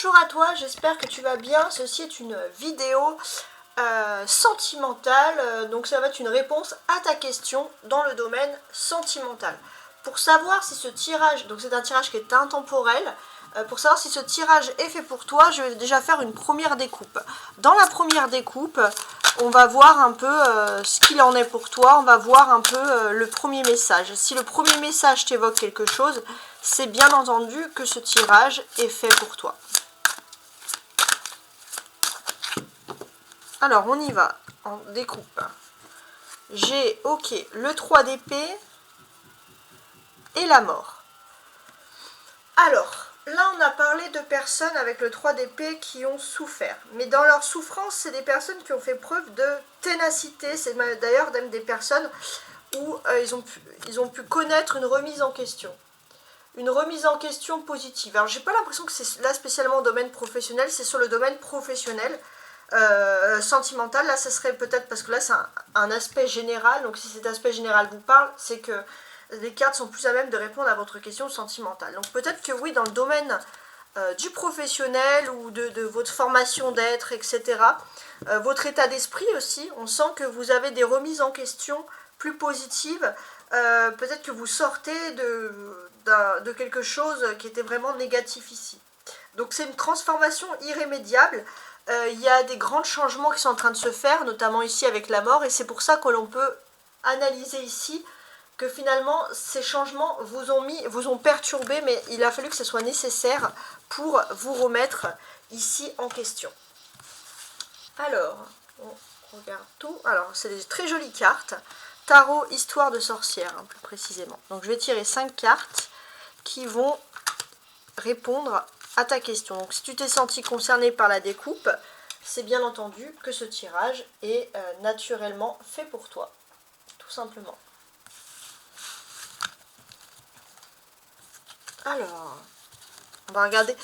Bonjour à toi, j'espère que tu vas bien. Ceci est une vidéo sentimentale, donc ça va être une réponse à ta question dans le domaine sentimental. Pour savoir si ce tirage, donc c'est un tirage qui est intemporel, pour savoir si ce tirage est fait pour toi, je vais déjà faire une première découpe. Dans la première découpe, on va voir un peu ce qu'il en est pour toi, on va voir un peu le premier message. Si le premier message t'évoque quelque chose, c'est bien entendu que ce tirage est fait pour toi. Alors, on y va, en découpe. J'ai, ok, le 3 d'épée et la mort. Alors, là, on a parlé de personnes avec le 3 d'épée qui ont souffert. Mais dans leur souffrance, c'est des personnes qui ont fait preuve de ténacité. C'est d'ailleurs même des personnes où ils ont pu connaître une remise en question. Une remise en question positive. Alors, j'ai pas l'impression que c'est là spécialement au domaine professionnel, c'est sur le domaine professionnel. Sentimental, là ça serait peut-être parce que là c'est un aspect général, donc si cet aspect général vous parle, c'est que les cartes sont plus à même de répondre à votre question sentimentale. Donc peut-être que oui, dans le domaine du professionnel ou de votre formation d'être, etc., votre état d'esprit aussi, on sent que vous avez des remises en question plus positives, peut-être que vous sortez de quelque chose qui était vraiment négatif ici. Donc c'est une transformation irrémédiable. Il y a des grands changements qui sont en train de se faire, notamment ici avec la mort, et c'est pour ça que l'on peut analyser ici que finalement ces changements vous ont perturbé, mais il a fallu que ce soit nécessaire pour vous remettre ici en question. Alors, on regarde tout. Alors, c'est des très jolies cartes. Tarot, histoire de sorcière, hein, plus précisément. Donc je vais tirer 5 cartes qui vont répondre à ta question. Donc si tu t'es senti concerné par la découpe, c'est bien entendu que ce tirage est naturellement fait pour toi, tout simplement. Alors, on va regarder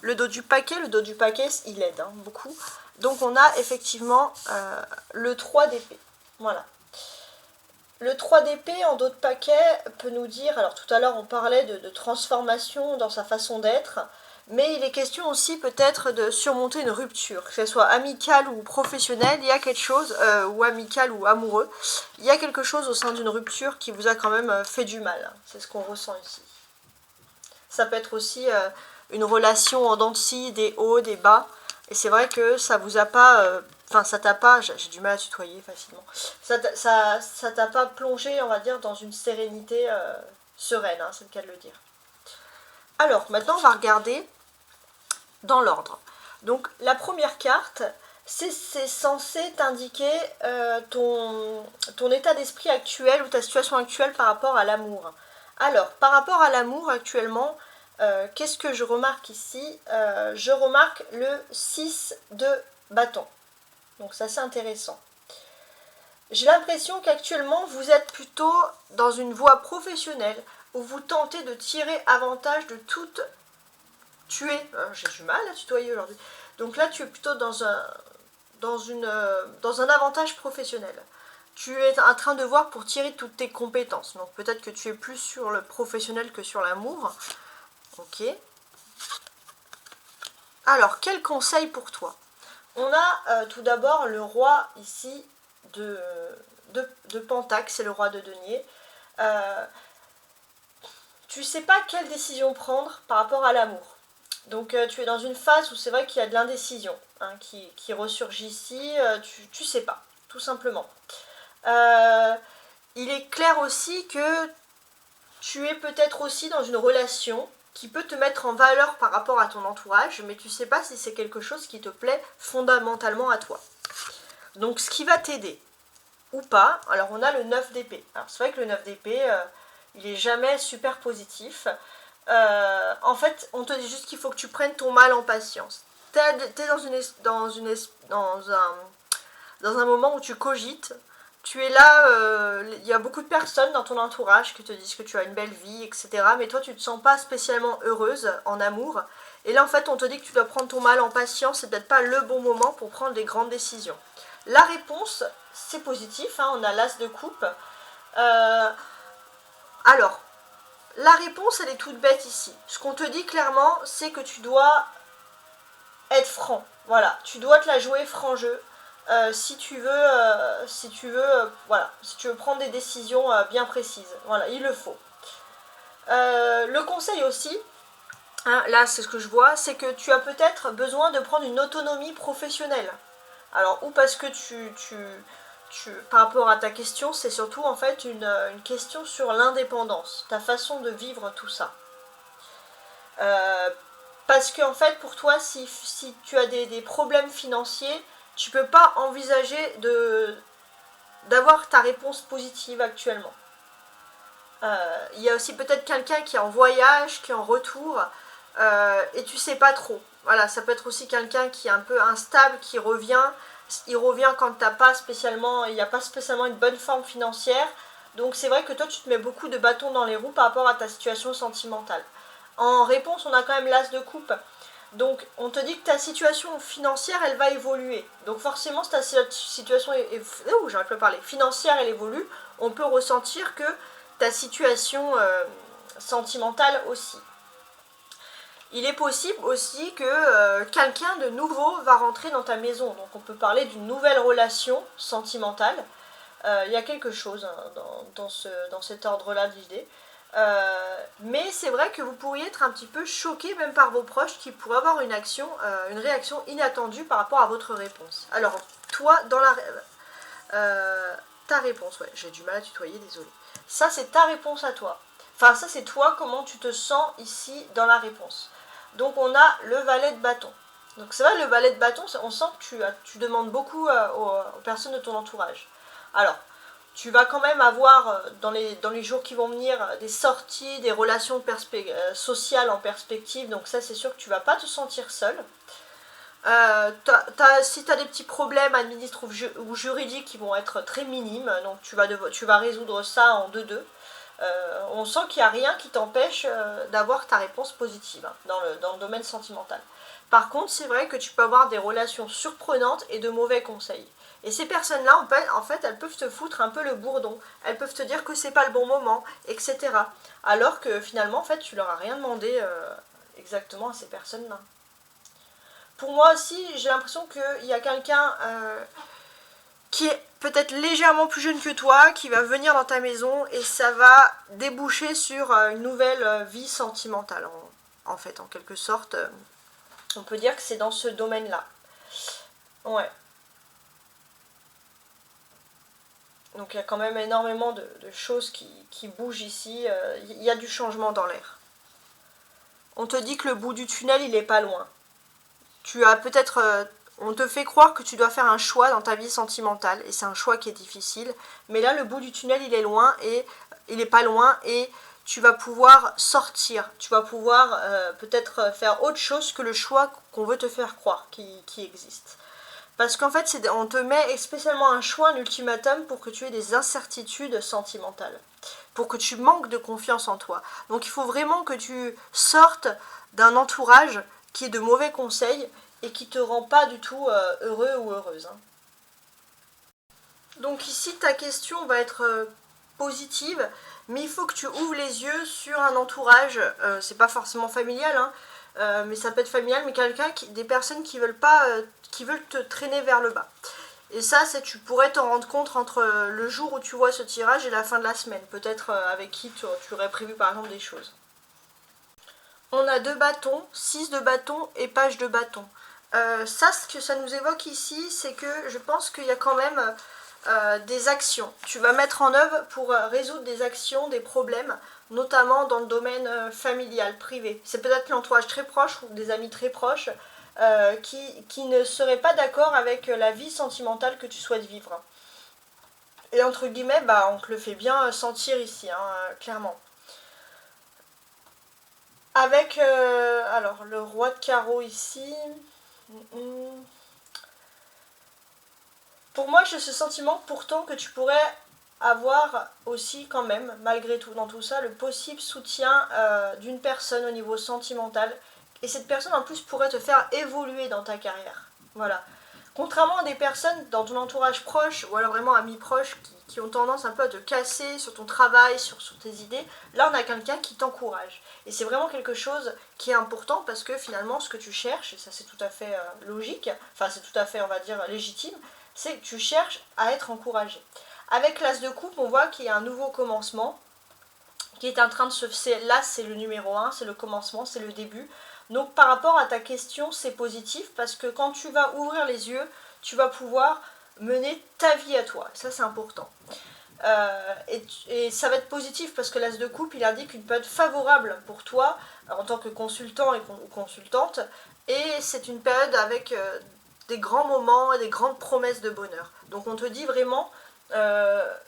le dos du paquet. Le dos du paquet, il aide hein, beaucoup. Donc on a effectivement le 3 d'épée. Voilà. Le 3 d'épée en dos de paquet peut nous dire, alors tout à l'heure on parlait de transformation dans sa façon d'être, mais il est question aussi peut-être de surmonter une rupture, que ce soit amicale ou professionnelle, il y a quelque chose, ou amical ou amoureux, il y a quelque chose au sein d'une rupture qui vous a quand même fait du mal, c'est ce qu'on ressent ici. Ça peut être aussi une relation en dents de scie, des hauts, des bas, et c'est vrai que ça vous a pas... Enfin, ça t'a pas, j'ai du mal à tutoyer facilement, ça t'a pas plongé, on va dire, dans une sérénité sereine, hein, c'est le cas de le dire. Alors, maintenant, on va regarder dans l'ordre. Donc, la première carte, c'est censé t'indiquer ton état d'esprit actuel ou ta situation actuelle par rapport à l'amour. Alors, par rapport à l'amour actuellement, qu'est-ce que je remarque ici? Je remarque le 6 de bâton. Donc ça c'est intéressant. J'ai l'impression qu'actuellement vous êtes plutôt dans une voie professionnelle où vous tentez de tirer avantage de toute... J'ai du mal à tutoyer aujourd'hui. Donc là tu es plutôt dans un avantage professionnel. Tu es en train de voir pour tirer toutes tes compétences. Donc peut-être que tu es plus sur le professionnel que sur l'amour. Ok. Alors, quel conseil pour toi? On a tout d'abord le roi ici de Pentacle, c'est le roi de denier. Tu ne sais pas quelle décision prendre par rapport à l'amour. Donc tu es dans une phase où c'est vrai qu'il y a de l'indécision hein, qui ressurgit ici, tu ne sais pas, tout simplement. Il est clair aussi que tu es peut-être aussi dans une relation qui peut te mettre en valeur par rapport à ton entourage, mais tu ne sais pas si c'est quelque chose qui te plaît fondamentalement à toi. Donc ce qui va t'aider, ou pas, alors on a le 9 d'épée. Alors c'est vrai que le 9 d'épée, il est jamais super positif. En fait, on te dit juste qu'il faut que tu prennes ton mal en patience. Tu es dans un moment où tu cogites. Tu es là, il y a beaucoup de personnes dans ton entourage qui te disent que tu as une belle vie, etc. Mais toi, tu ne te sens pas spécialement heureuse en amour. Et là, en fait, on te dit que tu dois prendre ton mal en patience. C'est peut-être pas le bon moment pour prendre des grandes décisions. La réponse, c'est positif. Hein, on a l'as de coupe. Alors, la réponse, elle est toute bête ici. Ce qu'on te dit clairement, c'est que tu dois être franc. Voilà, tu dois te la jouer franc jeu. Si tu veux, voilà, si tu veux prendre des décisions bien précises. Voilà, il le faut. Le conseil aussi, hein, là c'est ce que je vois, c'est que tu as peut-être besoin de prendre une autonomie professionnelle. Alors, ou parce que par rapport à ta question, c'est surtout en fait une question sur l'indépendance, ta façon de vivre tout ça. Parce que en fait, pour toi, si tu as des problèmes financiers, tu peux pas envisager d'avoir ta réponse positive actuellement. Il y a aussi peut-être quelqu'un qui est en voyage, qui est en retour, et tu sais pas trop. Voilà, ça peut être aussi quelqu'un qui est un peu instable, qui revient. Il revient quand il n'y a pas spécialement une bonne forme financière. Donc c'est vrai que toi, tu te mets beaucoup de bâtons dans les roues par rapport à ta situation sentimentale. En réponse, on a quand même l'as de coupe. Donc on te dit que ta situation financière, elle va évoluer. Donc forcément, si ta situation financière, elle évolue, on peut ressentir que ta situation sentimentale aussi. Il est possible aussi que quelqu'un de nouveau va rentrer dans ta maison. Donc on peut parler d'une nouvelle relation sentimentale. Il y a quelque chose hein, dans cet ordre-là d'idées. Mais c'est vrai que vous pourriez être un petit peu choqué même par vos proches qui pourraient avoir une réaction inattendue par rapport à votre réponse. Alors, toi, dans ta réponse, ouais, j'ai du mal à tutoyer, désolé. Ça, c'est ta réponse à toi. Enfin, ça, c'est toi, comment tu te sens ici dans la réponse. Donc, on a le valet de bâton. Donc, c'est vrai, le valet de bâton, on sent que tu demandes beaucoup aux personnes de ton entourage. Alors, tu vas quand même avoir, dans les jours qui vont venir, des sorties, des relations sociales en perspective. Donc, ça, c'est sûr que tu ne vas pas te sentir seul. Si tu as des petits problèmes administratifs ou juridiques qui vont être très minimes, donc tu vas résoudre ça en 2-2. On sent qu'il n'y a rien qui t'empêche d'avoir ta réponse positive hein, dans le domaine sentimental. Par contre, c'est vrai que tu peux avoir des relations surprenantes et de mauvais conseils. Et ces personnes-là, en fait, elles peuvent te foutre un peu le bourdon. Elles peuvent te dire que c'est pas le bon moment, etc. Alors que finalement, en fait, tu leur as rien demandé exactement à ces personnes-là. Pour moi aussi, j'ai l'impression qu'il y a quelqu'un qui est peut-être légèrement plus jeune que toi, qui va venir dans ta maison et ça va déboucher sur une nouvelle vie sentimentale. En fait, en quelque sorte, on peut dire que c'est dans ce domaine-là. Ouais. Donc il y a quand même énormément de choses qui bougent ici. Il y a du changement dans l'air. On te dit que le bout du tunnel, il n'est pas loin. Tu as peut-être... on te fait croire que tu dois faire un choix dans ta vie sentimentale, et c'est un choix qui est difficile. Mais là, le bout du tunnel, il est loin, et il n'est pas loin, et tu vas pouvoir sortir. Tu vas pouvoir peut-être faire autre chose que le choix qu'on veut te faire croire qui existe. Parce qu'en fait, on te met spécialement un choix, un ultimatum, pour que tu aies des incertitudes sentimentales. Pour que tu manques de confiance en toi. Donc il faut vraiment que tu sortes d'un entourage qui est de mauvais conseils et qui te rend pas du tout heureux ou heureuse. Hein. Donc ici, ta question va être positive, mais il faut que tu ouvres les yeux sur un entourage, c'est pas forcément familial, hein, mais ça peut être familial, mais des personnes qui veulent pas, qui veulent te traîner vers le bas. Et ça, tu pourrais t'en rendre compte entre le jour où tu vois ce tirage et la fin de la semaine. Peut-être avec qui tu aurais prévu par exemple des choses. On a 2 bâtons, 6 de bâtons et page de bâtons. Ce que ça nous évoque ici, c'est que je pense qu'il y a quand même des actions. Tu vas mettre en œuvre pour résoudre des actions, des problèmes, notamment dans le domaine familial, privé. C'est peut-être l'entourage très proche ou des amis très proches qui ne seraient pas d'accord avec la vie sentimentale que tu souhaites vivre. Et entre guillemets, on te le fait bien sentir ici, hein, clairement. Avec alors le roi de carreau ici. Pour moi, j'ai ce sentiment pourtant que tu pourrais avoir aussi quand même, malgré tout, dans tout ça, le possible soutien d'une personne au niveau sentimental. Et cette personne en plus pourrait te faire évoluer dans ta carrière. Voilà. Contrairement à des personnes dans ton entourage proche, ou alors vraiment amis proches, qui ont tendance un peu à te casser sur ton travail, sur tes idées, là on a quelqu'un qui t'encourage. Et c'est vraiment quelque chose qui est important parce que finalement ce que tu cherches, et ça c'est tout à fait logique, enfin c'est tout à fait on va dire légitime, c'est que tu cherches à être encouragé. Avec l'As de coupe, on voit qu'il y a un nouveau commencement qui est en train de se... Là c'est le numéro 1, c'est le commencement, c'est le début. Donc par rapport à ta question, c'est positif parce que quand tu vas ouvrir les yeux, tu vas pouvoir mener ta vie à toi. Ça c'est important. Et ça va être positif parce que l'As de coupe, il indique une période favorable pour toi en tant que consultant ou consultante. Et c'est une période avec des grands moments et des grandes promesses de bonheur. Donc on te dit vraiment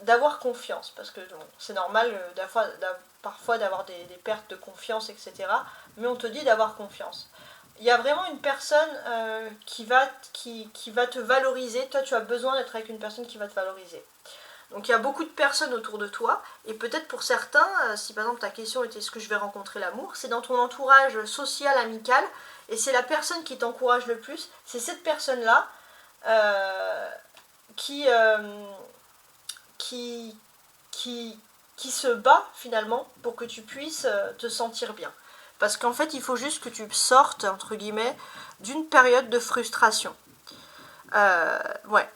d'avoir confiance parce que bon, c'est normal parfois d'avoir des pertes de confiance, etc. Mais on te dit d'avoir confiance. Il y a vraiment une personne qui va te valoriser. Toi, tu as besoin d'être avec une personne qui va te valoriser. Donc il y a beaucoup de personnes autour de toi, et peut-être pour certains, si par exemple ta question était est-ce que je vais rencontrer l'amour, c'est dans ton entourage social, amical, et c'est la personne qui t'encourage le plus, c'est cette personne-là qui se bat finalement pour que tu puisses te sentir bien. Parce qu'en fait, il faut juste que tu sortes, entre guillemets, d'une période de frustration. Ouais.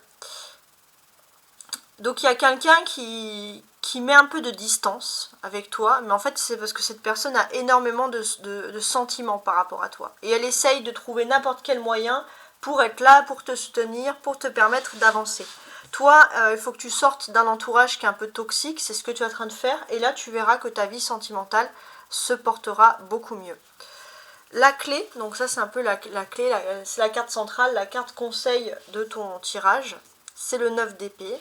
Donc il y a quelqu'un qui met un peu de distance avec toi, mais en fait c'est parce que cette personne a énormément de sentiments par rapport à toi. Et elle essaye de trouver n'importe quel moyen pour être là, pour te soutenir, pour te permettre d'avancer. Toi, il faut que tu sortes d'un entourage qui est un peu toxique, c'est ce que tu es en train de faire, et là tu verras que ta vie sentimentale se portera beaucoup mieux. La clé, donc ça c'est un peu la clé, c'est la carte centrale, la carte conseil de ton tirage, c'est le 9 d'épée.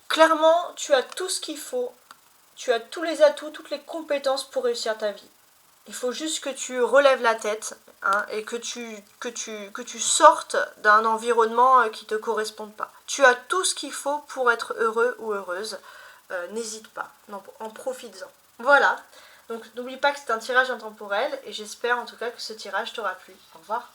Clairement, tu as tout ce qu'il faut, tu as tous les atouts, toutes les compétences pour réussir ta vie. Il faut juste que tu relèves la tête et que tu sortes d'un environnement qui ne te corresponde pas. Tu as tout ce qu'il faut pour être heureux ou heureuse. N'hésite pas, en profites-en. Voilà, donc n'oublie pas que c'est un tirage intemporel et j'espère en tout cas que ce tirage t'aura plu. Au revoir.